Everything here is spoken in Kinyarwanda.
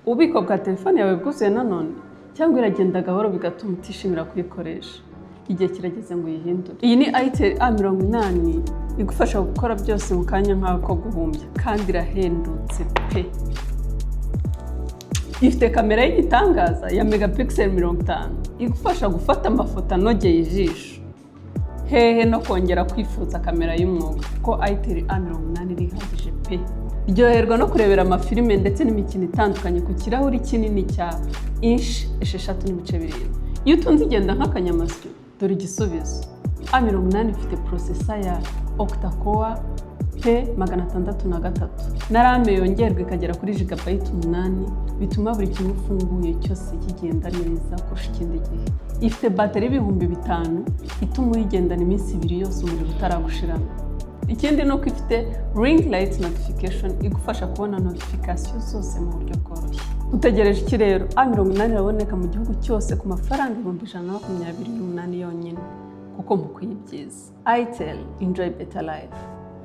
ububiko bwa telefone yawe bwuzuye nanone cyangwa iragenda gahoro bigatuma utishimira kuyikoresha. Igihe kirageze ngo uyihindure. Iyi ni Itel A80 igufasha gukora byose mu kanya nk'ako guhumbya kandi irahendutse pe. Ifite kamera y'igitangaza ya megapixel 50 igufasha gufata amafoto anogeye ijisho. Hehe no kongera kwifuza kamera y'umwuga ko Itel A80 irihagije pe. Ryoherwa no kurebera amafilime ndetse n'imikino itandukanye ku kirahuri kinini cya inch 6.7. Iyo utunze igenda nk'akanyamasyo, dore igisubizo. A80 ifite processor ya octa-core P603 na RAM yongerwa ikagera kuri GB 8 bituma buri kimwe ufunguye cyose kigenda neza kurusha ikindi gihe. Ifite battery y'ibihumbi 5 ituma uyigendana iminsi 2 yose umuriro utaragushirana. Ikindi nuko ifite ring light notification igufasha kubona notification zose mu buryo bworoshye. Utegereje iki rero? A80 iraboneka mu gihugu cyose ku mafaranga 128 yonyine kuko mukwiye ibyiza. Itel, enjoy better life.